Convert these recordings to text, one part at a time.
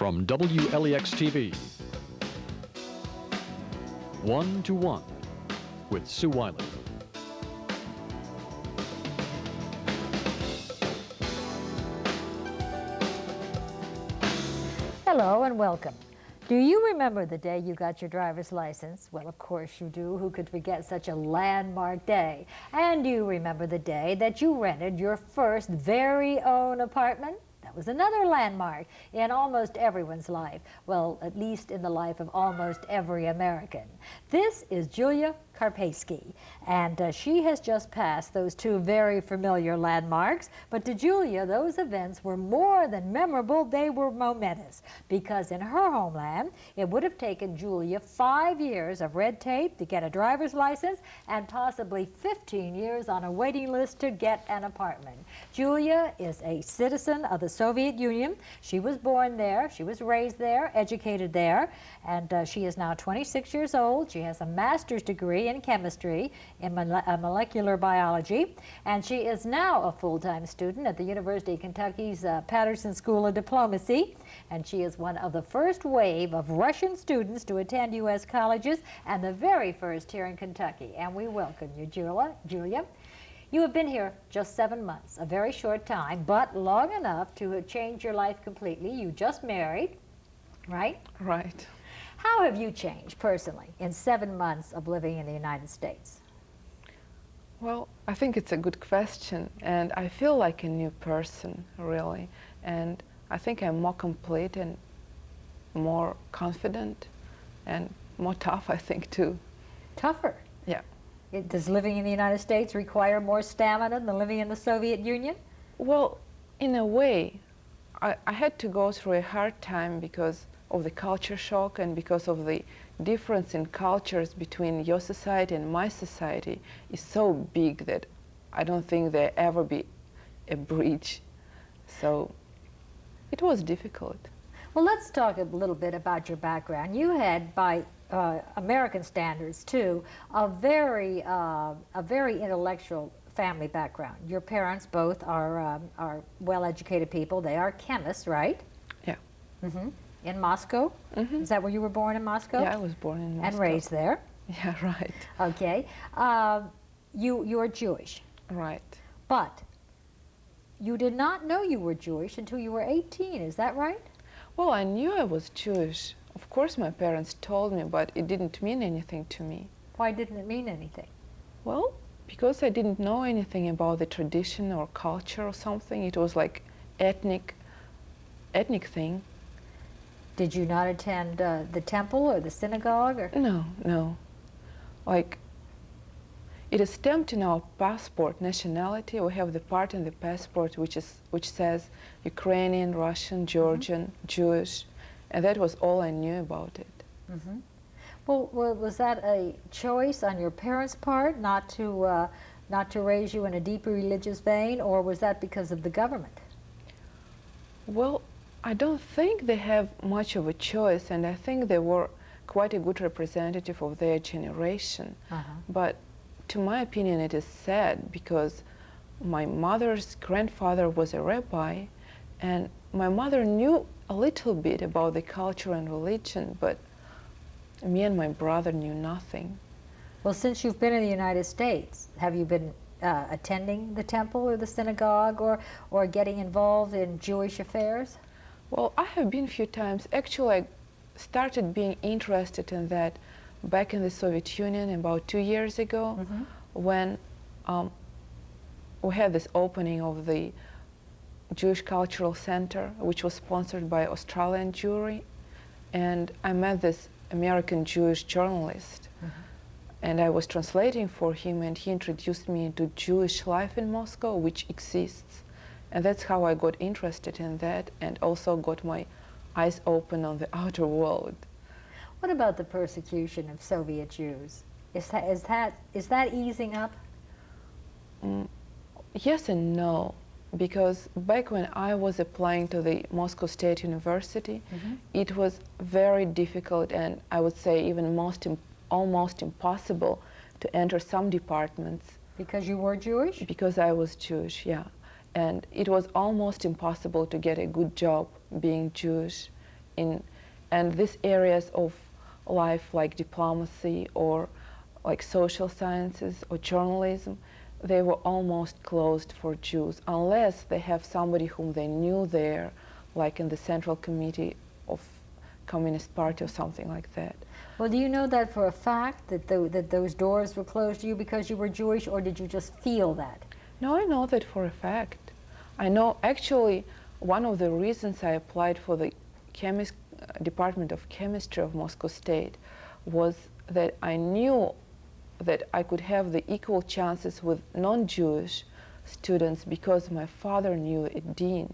From WLEX-TV, One to One with Sue Wylie. Hello and welcome. Do you remember the day you got your driver's license? Well, of course you do. Who could forget such a landmark day? And do you remember the day that you rented your first very own apartment? That was another landmark in almost everyone's life. Well, at least in the life of almost every American. This is Julia Karpeisky, and she has just passed those two very familiar landmarks. But to Julia, those events were more than memorable, they were momentous. Because in her homeland, it would have taken Julia 5 years of red tape to get a driver's license and possibly 15 years on a waiting list to get an apartment. Julia is a citizen of the Soviet Union. She was born there, she was raised there, educated there, and she is now 26 years old. She has a master's degree in chemistry, in molecular biology, and she is now a full-time student at the University of Kentucky's Patterson School of Diplomacy, and she is one of the first wave of Russian students to attend U.S. colleges, and the very first here in Kentucky. And we welcome you, Julia. You have been here just 7 months, a very short time, but long enough to have changed your life completely. You just married, right? Right. How have you changed personally in 7 months of living in the United States? Well, I think it's a good question, and I feel like a new person, really. And I think I'm more complete and more confident and more tough, I think, too. Tougher? Yeah. Does living in the United States require more stamina than living in the Soviet Union? Well, in a way, I had to go through a hard time because of the culture shock and because of the difference in cultures between your society and my society is so big that I don't think there ever be a bridge. So it was difficult. Well, let's talk a little bit about your background. You had, by American standards too, a very intellectual family background. Your parents both are well-educated people. They are chemists, right? Yeah. Mm-hmm. In Moscow? Mm-hmm. Is that where you were born, in Moscow? Yeah, I was born in Moscow. And raised there? Yeah, right. Okay. You are Jewish. Right. But you did not know you were Jewish until you were 18, is that right? Well, I knew I was Jewish. Of course my parents told me, but it didn't mean anything to me. Why didn't it mean anything? Well, because I didn't know anything about the tradition or culture or something. It was like ethnic thing. Did you not attend the temple or the synagogue? Or? No. Like, it is stamped in our passport, nationality. We have the part in the passport which says Ukrainian, Russian, Georgian, mm-hmm. Jewish, and that was all I knew about it. Mm-hmm. Well, was that a choice on your parents' part not to raise you in a deeply religious vein, or was that because of the government? Well, I don't think they have much of a choice, and I think they were quite a good representative of their generation. Uh-huh. But to my opinion, it is sad because my mother's grandfather was a rabbi, and my mother knew a little bit about the culture and religion, but me and my brother knew nothing. Well, since you've been in the United States, have you been attending the temple or the synagogue or getting involved in Jewish affairs? Well, I have been a few times. Actually, I started being interested in that back in the Soviet Union about 2 years ago, mm-hmm. when we had this opening of the Jewish Cultural Center, which was sponsored by Australian Jewry, and I met this American Jewish journalist, mm-hmm. and I was translating for him, and he introduced me into Jewish life in Moscow, which exists. And that's how I got interested in that and also got my eyes open on the outer world. What about the persecution of Soviet Jews? Is that easing up? Yes and no, because back when I was applying to the Moscow State University, mm-hmm. it was very difficult and I would say even almost impossible to enter some departments. Because you were Jewish? Because I was Jewish, yeah. And it was almost impossible to get a good job being Jewish and these areas of life like diplomacy or like social sciences or journalism, they were almost closed for Jews unless they have somebody whom they knew there, like in the Central Committee of Communist Party or something like that. Well, do you know that for a fact, that, that those doors were closed to you because you were Jewish, or did you just feel that? No, I know that for a fact. I know actually one of the reasons I applied for the Department of Chemistry of Moscow State was that I knew that I could have the equal chances with non-Jewish students because my father knew a dean.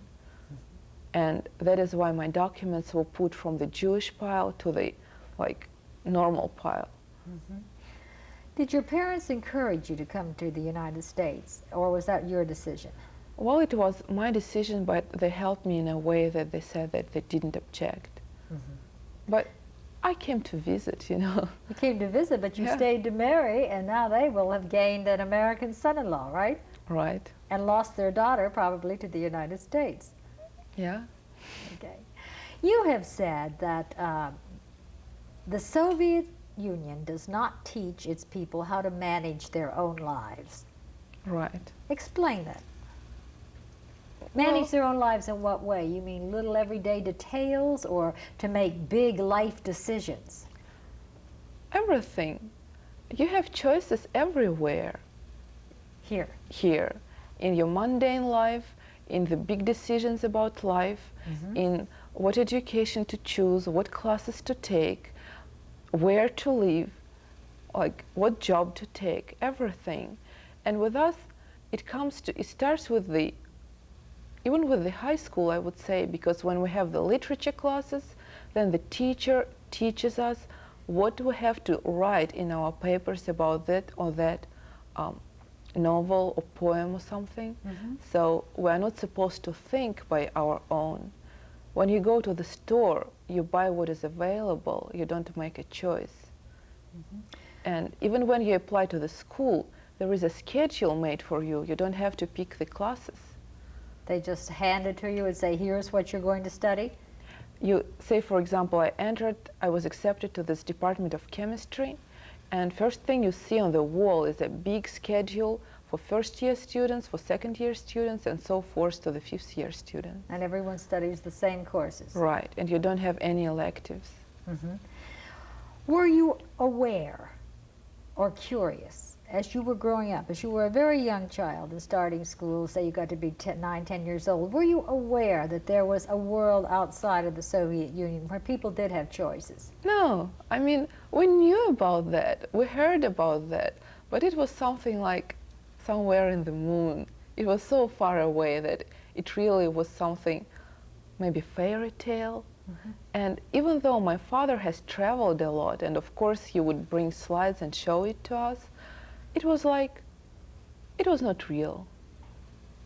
And that is why my documents were put from the Jewish pile to the normal pile. Did your parents encourage you to come to the United States, or was that your decision? Well, it was my decision, but they helped me in a way that they said that they didn't object. But I came to visit, you know. You came to visit, but you Yeah. stayed to marry, and now they will have gained an American son-in-law, right? Right. And lost their daughter probably to the United States. Yeah. Okay. You have said that the Soviet Union does not teach its people how to manage their own lives. Right. Explain that. Manage their own lives in what way? You mean little everyday details, or to make big life decisions? Everything. You have choices everywhere Here. here, in your mundane life, in the big decisions about life, in what education to choose, what classes to take, where to live, like what job to take, everything. And with us, it starts with even with the high school, I would say, because when we have the literature classes, then the teacher teaches us what we have to write in our papers about that or that novel or poem or something. So we're not supposed to think by our own. When you go to the store, you buy what is available. You don't make a choice. And even when you apply to the school, there is a schedule made for you. You don't have to pick the classes. They just hand it to you and say, here's what you're going to study? You say, for example, I was accepted to this Department of Chemistry, and first thing you see on the wall is a big schedule for first-year students, for second-year students, and so forth to the fifth-year students. And everyone studies the same courses. Right, and you don't have any electives. Were you aware or curious as you were growing up, as you were a very young child and starting school, say you got to be 9, 10 years old, were you aware that there was a world outside of the Soviet Union where people did have choices? No, I mean, we knew about that, we heard about that, but it was something like somewhere in the moon. It was so far away that it really was something, maybe fairy tale. And even though my father has traveled a lot, and of course he would bring slides and show it to us, it was like, it was not real.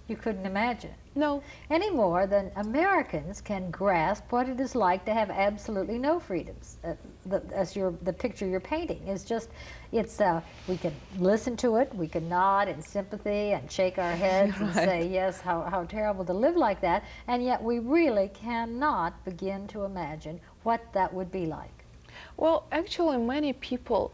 You couldn't imagine. No. Any more than Americans can grasp what it is like to have absolutely no freedoms. The picture you're painting is just, we can listen to it, we can nod in sympathy and shake our heads and say, yes, how terrible to live like that, and yet we really cannot begin to imagine what that would be like. Well, actually, many people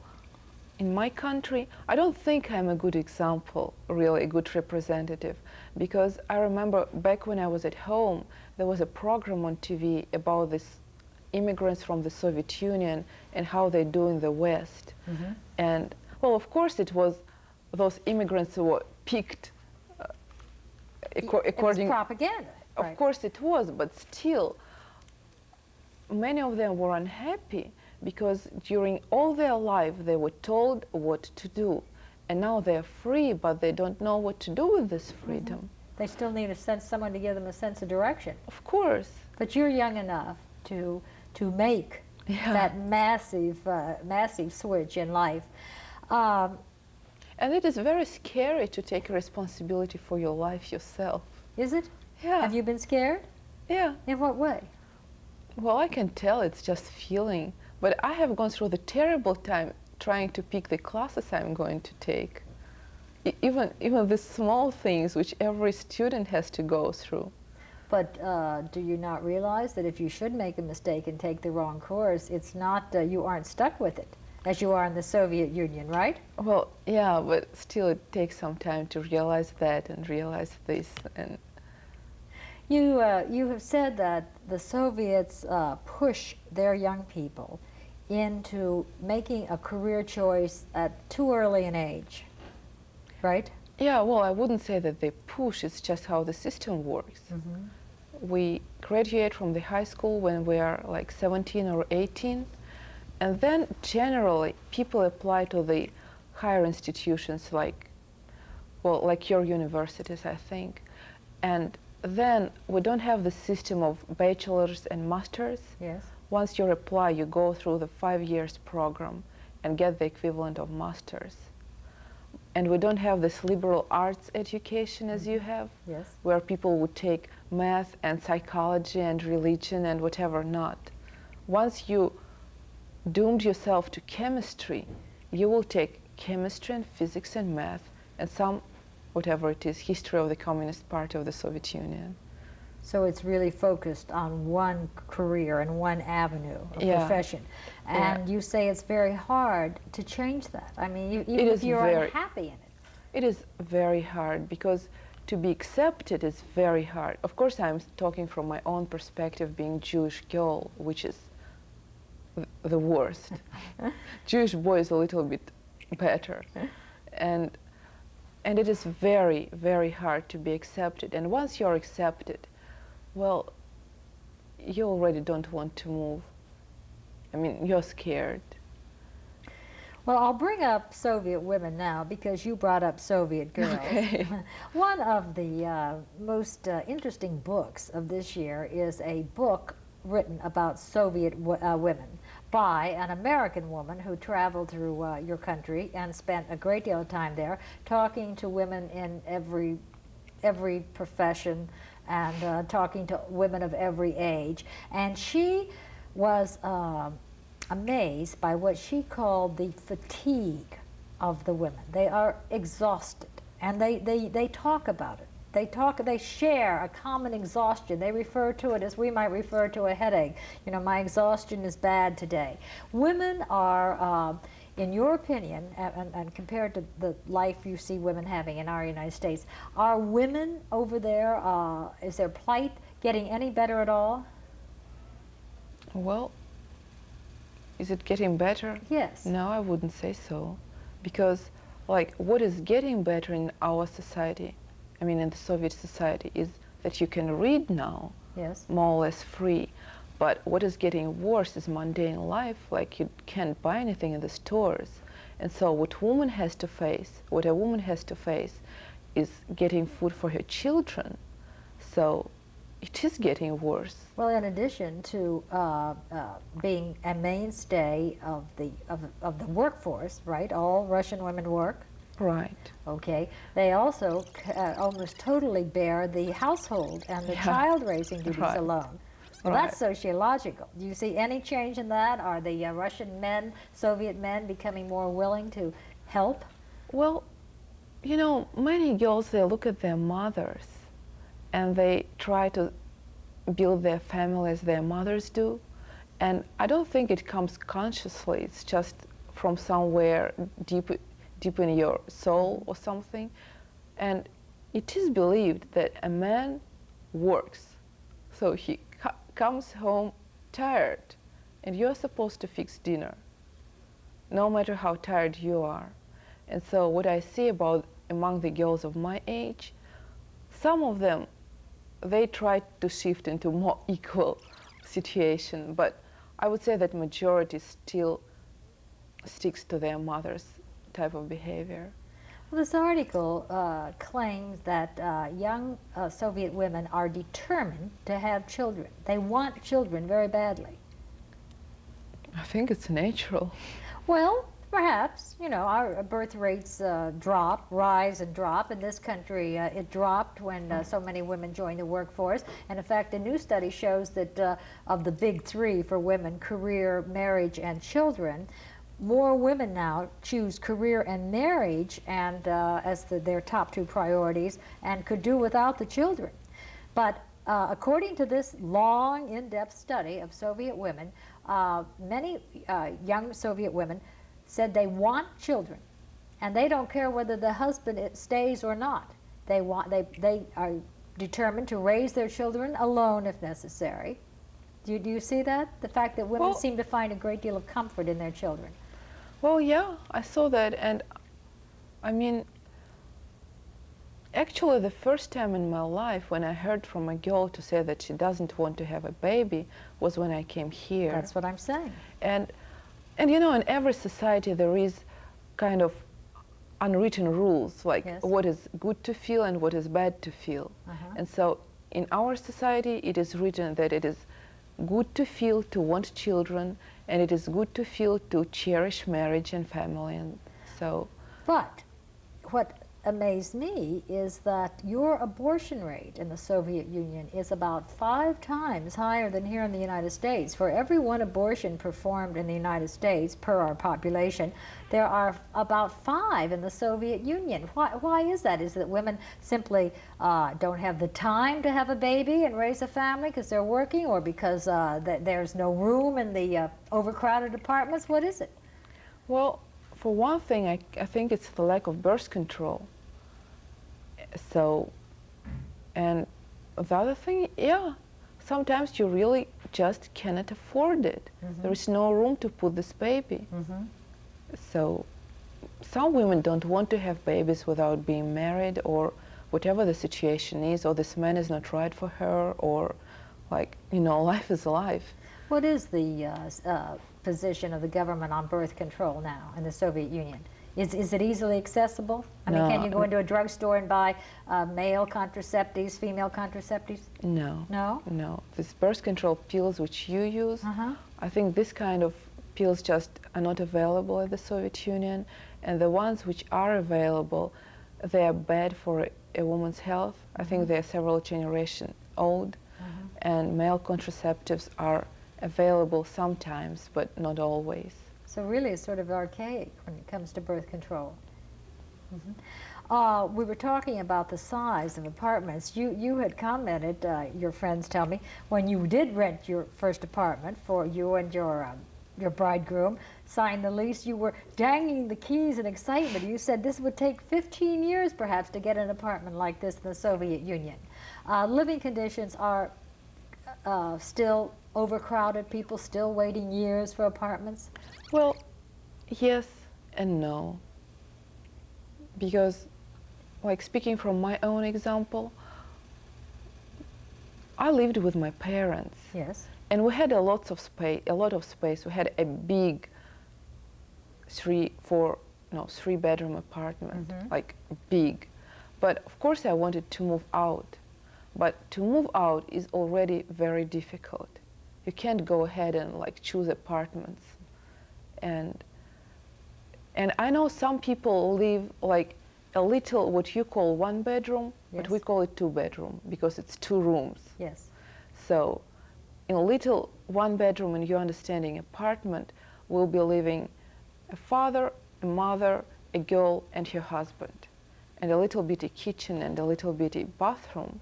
in my country, I don't think I'm a good example, really a good representative, because I remember back when I was at home, there was a program on TV about these immigrants from the Soviet Union and how they do in the West. And, well, of course it was those immigrants who were picked according... It's propaganda. Of course it was, but still, many of them were unhappy because during all their life they were told what to do, and now they're free, but they don't know what to do with this freedom. They still need someone to give them a sense of direction. Of course. But you're young enough to make that massive switch in life. And it is very scary to take responsibility for your life yourself. Is it? Yeah. Have you been scared? Yeah. In what way? Well, I can tell it's just feeling. But I have gone through the terrible time trying to pick the classes I'm going to take. Even the small things which every student has to go through. But do you not realize that if you should make a mistake and take the wrong course, it's not, you aren't stuck with it, as you are in the Soviet Union, right? Well, yeah, but still it takes some time to realize that and realize this. And You have said that the Soviets push their young people into making a career choice at too early an age, right? yeah, well, I wouldn't say that they push, it's just how the system works. We graduate from the high school when we are like 17 or 18, and then generally people apply to the higher institutions like, well, like your universities, I think. And then we don't have the system of bachelors and masters. Yes. Once you apply, you go through the 5 years program and get the equivalent of masters. And we don't have this liberal arts education as you have, Yes. where people would take math and psychology and religion and whatever not. Once you doomed yourself to chemistry, you will take chemistry and physics and math and some, whatever it is, history of the Communist Party of the Soviet Union. So it's really focused on one career and one avenue of Yeah. profession. And you say it's very hard to change that. I mean, even It if is you're very- unhappy in it. It is very hard because to be accepted is very hard. Of course, I'm talking from my own perspective, being Jewish girl, which is the worst. Jewish boy is a little bit better. And it is very, very hard to be accepted. And once you're accepted, well, you already don't want to move. I mean, you're scared. Well, I'll bring up Soviet women now because you brought up Soviet girls. Okay. One of the most interesting books of this year is a book written about Soviet women by an American woman who traveled through your country and spent a great deal of time there talking to women in every profession and talking to women of every age. And she was amazed by what she called the fatigue of the women. They are exhausted, and they talk about it. They share a common exhaustion. They refer to it as we might refer to a headache. You know, my exhaustion is bad today. Women are, in your opinion, and compared to the life you see women having in our United States, are women over there, is their plight getting any better at all? Well, is it getting better? Yes. No, I wouldn't say so. Because, like, what is getting better in our society, I mean, in the Soviet society, is that you can read now, Yes. more or less free. But what is getting worse is mundane life, like you can't buy anything in the stores. And so what a woman has to face is getting food for her children. So it is getting worse. Well, in addition to being a mainstay of the workforce, right? All Russian women work. Right. Okay. They also almost totally bear the household and the Yeah. child raising duties Right. alone. Well, Right. that's sociological. Do you see any change in that? Are the Russian men, Soviet men, becoming more willing to help? Well, you know, many girls, they look at their mothers and they try to build their family as their mothers do. And I don't think it comes consciously. It's just from somewhere deep in your soul or something. And it is believed that a man works, so he comes home tired, and you're supposed to fix dinner, no matter how tired you are. And so what I see among the girls of my age, some of them, they try to shift into more equal situation, but I would say that majority still sticks to their mother's type of behavior. Well, this article claims that young Soviet women are determined to have children. They want children very badly. I think it's natural. Well, perhaps, you know, our birth rates rise and drop. In this country, it dropped when so many women joined the workforce. And in fact, a new study shows that of the big three for women, career, marriage, and children, more women now choose career and marriage and as their top two priorities and could do without the children. But according to this long, in-depth study of Soviet women, many young Soviet women said they want children, and they don't care whether the husband stays or not. They are determined to raise their children alone if necessary. Do you see that? The fact that women seem to find a great deal of comfort in their children. Well, yeah, I saw that, and I mean, actually the first time in my life when I heard from a girl to say that she doesn't want to have a baby was when I came here. That's what I'm saying. And you know, in every society there is kind of unwritten rules, like what is good to feel and what is bad to feel. And so in our society it is written that it is good to feel to want children, and it is good to feel to cherish marriage and family. And so, but what amazed me is that your abortion rate in the Soviet Union is about 5 times higher than here in the United States. For every one abortion performed in the United States per our population, there are about 5 in the Soviet Union. Why is that? Is it that women simply don't have the time to have a baby and raise a family because they're working, or because there's no room in the overcrowded apartments? What is it? well, for one thing, I think it's the lack of birth control. So, and the other thing, yeah, sometimes you really just cannot afford it. There is no room to put this baby. So some women don't want to have babies without being married, or whatever the situation is, or this man is not right for her, or like, you know, life is life. What is the position of the government on birth control now in the Soviet Union? Is it easily accessible? I mean, can you go into a drugstore and buy male contraceptives, female contraceptives? No. No? No. These birth control pills which you use, I think this kind of pills just are not available in the Soviet Union, and the ones which are available, they are bad for a woman's health. I think they are several generations old, and male contraceptives are available sometimes, but not always. So really it's sort of archaic when it comes to birth control. We were talking about the size of apartments. You had commented, your friends tell me, when you did rent your first apartment for you and your bridegroom, signed the lease, you were dangling the keys in excitement. You said this would take 15 years perhaps to get an apartment like this in the Soviet Union. Living conditions are still overcrowded, people still waiting years for apartments? Well, yes and no. Because, like, speaking from my own example, I lived with my parents. Yes. And we had a lot of space. We had a big 3-bedroom apartment, like big. But of course I wanted to move out. But to move out is already very difficult. You can't go ahead and like choose apartments. And I know some people live like a little, what you call 1 bedroom, but we call it 2 bedroom because it's 2 rooms. Yes. So in a little 1 bedroom, in your understanding, apartment will be living a father, a mother, a girl, and her husband, and a little bitty kitchen and a little bitty bathroom,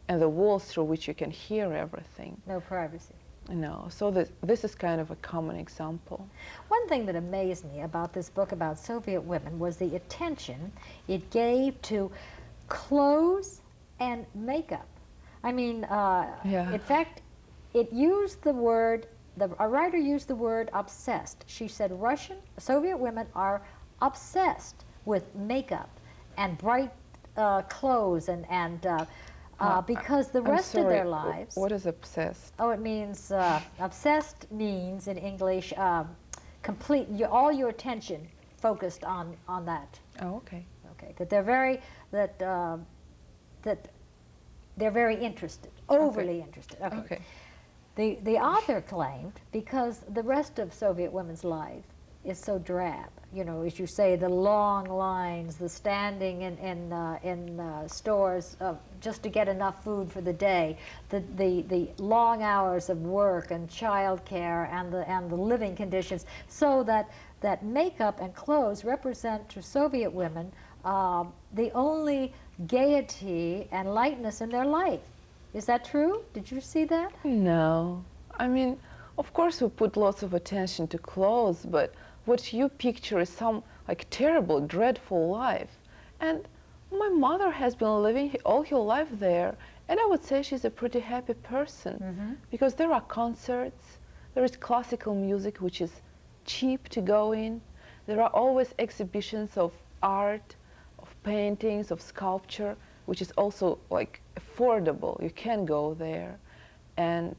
and the walls through which you can hear everything. No privacy. No, so this is kind of a common example. One thing that amazed me about this book about Soviet women was the attention it gave to clothes and makeup. I mean, in fact, it used the word, a writer used the word obsessed. She said Soviet women are obsessed with makeup and bright clothes and because the rest of their lives... What is obsessed? Oh, it means, obsessed means in English, complete, all your attention focused on that. Oh, okay. Okay, that they're very, that they're very interested, overly interested. Okay. The author claimed, because the rest of Soviet women's life is so drab, you know, as you say, the long lines, the standing in stores just to get enough food for the day, the long hours of work and childcare and the living conditions, so that makeup and clothes represent to Soviet women the only gaiety and lightness in their life. Is that true? Did you see that? No. I mean, of course we put lots of attention to clothes, but what you picture is some like terrible, dreadful life. And my mother has been living all her life there, and I would say she's a pretty happy person because there are concerts, there is classical music which is cheap to go in, there are always exhibitions of art, of paintings, of sculpture, which is also like affordable. You can go there, and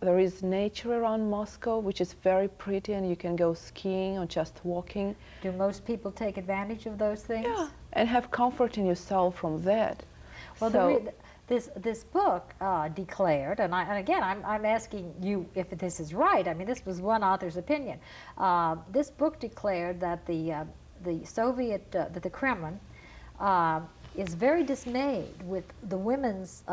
there is nature around Moscow, which is very pretty, and you can go skiing or just walking. Do most people take advantage of those things? Yeah, and have comfort in yourself from that. Well, So, this book declared, and again, I'm asking you if this is right. I mean, this was one author's opinion. This book declared that the Soviet, that the Kremlin is very dismayed with the women's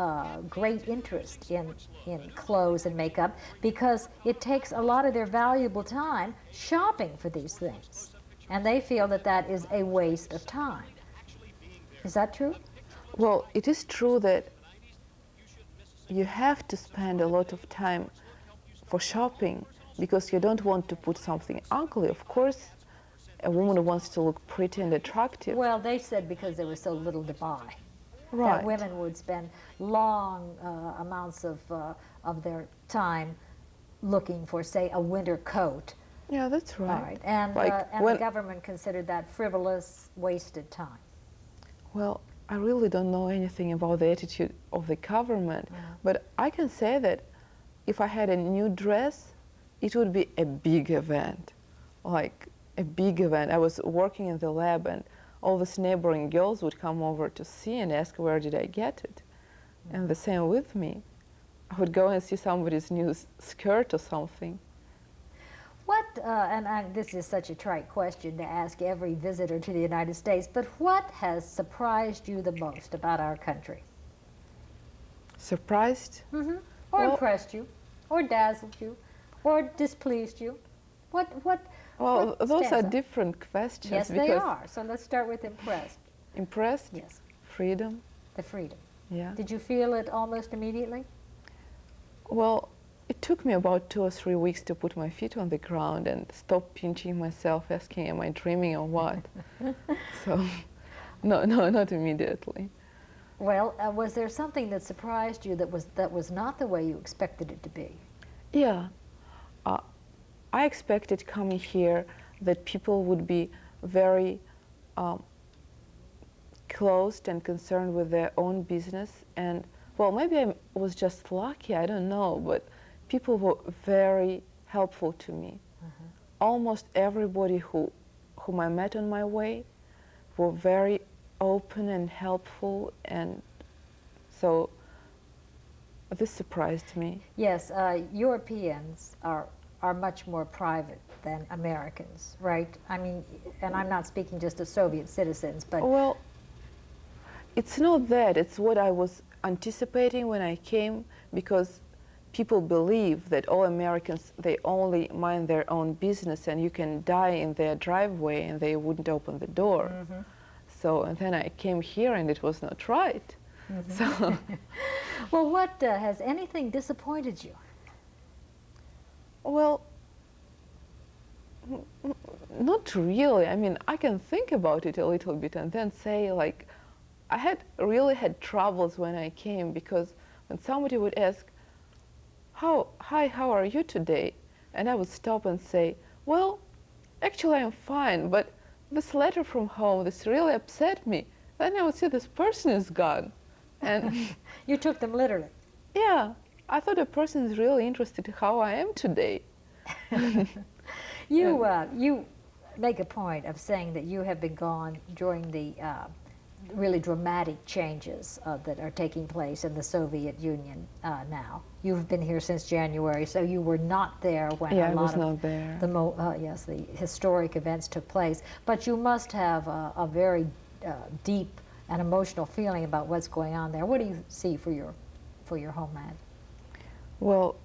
great interest in clothes and makeup because it takes a lot of their valuable time shopping for these things. And they feel that that is a waste of time. Is that true? well, it is true that you have to spend a lot of time for shopping because you don't want to put something ugly. Of course, a woman wants to look pretty and attractive. Well, they said because there was so little to buy. Right. That women would spend long amounts of their time looking for, say, a winter coat. Yeah, that's right. All right. And, Like and the government considered that frivolous, wasted time. Well, I really don't know anything about the attitude of the government, but I can say that if I had a new dress, it would be a big event, like a big event. I was working in the lab, and all these neighboring girls would come over to see and ask where did I get it. And the same with me. I would go and see somebody's new skirt or something. What, and this is such a trite question to ask every visitor to the United States, but what has surprised you the most about our country? Surprised? Or Well- impressed you, or dazzled you, or displeased you? What Well, what those are stands out? different questions. Yes, they because are. So let's start with impressed. Impressed? Yes, Freedom? the freedom. Yeah. Did you feel it almost immediately? Well, it took me about 2 or 3 weeks to put my feet on the ground and stop pinching myself, asking, am I dreaming or what? So, no, not immediately. Well, was there something that surprised you that was not the way you expected it to be? Yeah. I expected coming here that people would be very closed and concerned with their own business. And, well, maybe I was just lucky, I don't know, but people were very helpful to me. Almost everybody whom I met on my way were very open and helpful, and so this surprised me. Yes, Europeans are much more private than Americans, right? I mean, and I'm not speaking just of Soviet citizens, but Well, it's not that, it's what I was anticipating when I came, because people believe that all Americans, they only mind their own business and you can die in their driveway and they wouldn't open the door. So, and then I came here and it was not right. So, well, what has anything disappointed you? well, not really. I mean, I can think about it a little bit and then say, like, I really had troubles when I came, because when somebody would ask, hi, how are you today? And I would stop and say, well, actually I'm fine, but this letter from home, this really upset me. Then I would see this person is gone. And You took them literally. yeah, I thought a person is really interested in how I am today. You make a point of saying that you have been gone during the really dramatic changes that are taking place in the Soviet Union now. You've been here since January, so you were not there when Yeah, a I lot was of not there. the historic events took place. But you must have a very deep and emotional feeling about what's going on there. What do you see for your homeland? Well,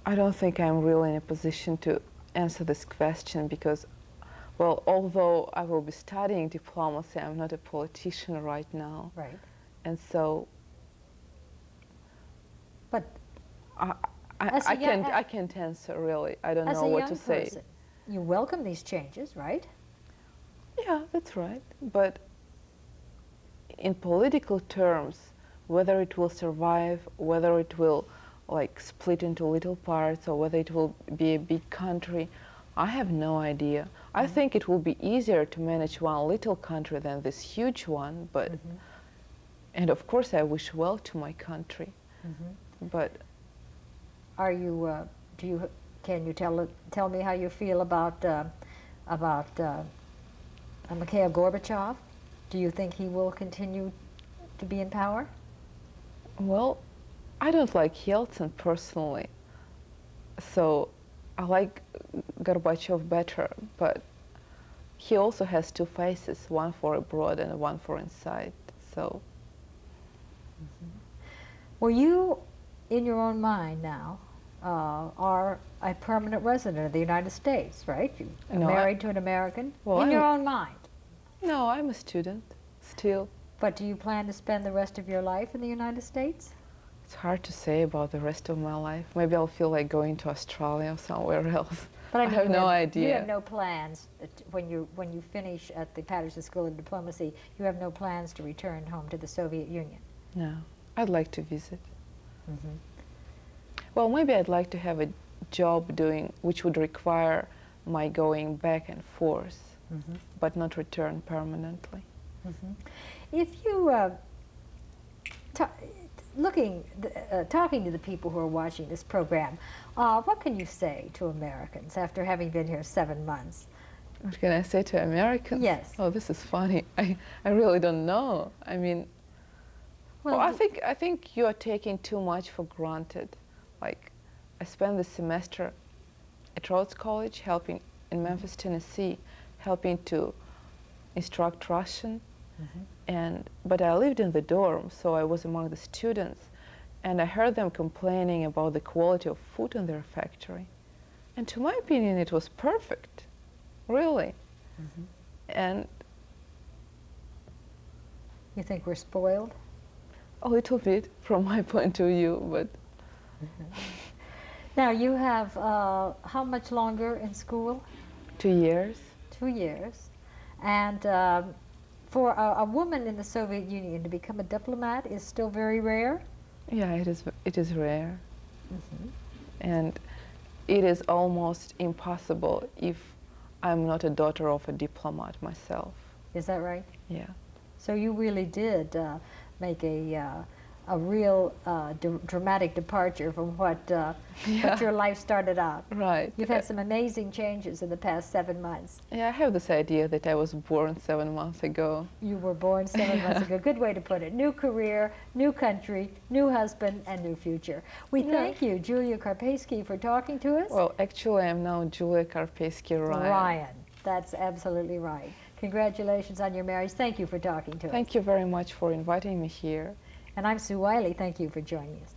I don't think I'm really in a position to answer this question because, well, although I will be studying diplomacy, I'm not a politician right now. Right. And so But I, As a young- I can't answer really. I don't as know a what young to say. person, you welcome these changes, right? Yeah, that's right. But in political terms, whether it will survive, whether it will like split into little parts, or whether it will be a big country, I have no idea. I think it will be easier to manage one little country than this huge one, but and of course I wish well to my country. But Are you? Do you? Can you tell me how you feel about Mikhail Gorbachev? Do you think he will continue to be in power? well, I don't like Yeltsin personally, so I like Gorbachev better, but he also has two faces, one for abroad and one for inside. So Well, you, in your own mind now, are a permanent resident of the United States, right? You are No, married to an American. Well, in your I'm- own mind. no, I'm a student still. But do you plan to spend the rest of your life in the United States? It's hard to say about the rest of my life. Maybe I'll feel like going to Australia or somewhere else. But I have you no You idea. have no plans when you finish at the Patterson School of Diplomacy. You have no plans to return home to the Soviet Union. No, I'd like to visit. Well, maybe I'd like to have a job doing which would require my going back and forth, but not return permanently. If you talking to the people who are watching this program, what can you say to Americans after having been here 7 months? What can I say to Americans? Yes. Oh, this is funny. I really don't know. I mean, well, I think you are taking too much for granted. Like, I spent the semester at Rhodes College helping in Memphis, Tennessee, helping to instruct Russian. But I lived in the dorm, so I was among the students, and I heard them complaining about the quality of food in their factory. And to my opinion, it was perfect, really. And You think we're spoiled? a little bit from my point of view, but Now you have how much longer in school? 2 years. 2 years. And for a woman in the Soviet Union to become a diplomat is still very rare? Yeah, it is rare. And it is almost impossible if I'm not a daughter of a diplomat myself. Is that right? Yeah. So you really did make a real dramatic departure from what your life started out. Right. You've had some amazing changes in the past 7 months. Yeah, I have this idea that I was born 7 months ago. You were born 7 months ago. Good way to put it. New career, new country, new husband, and new future. We thank you, Julia Karpeisky, for talking to us. Well, actually, I'm now Julia Karpeisky Ryan. Ryan. That's absolutely right. Congratulations on your marriage. Thank you for talking to us. Thank you very much for inviting me here. And I'm Sue Wylie. Thank you for joining us.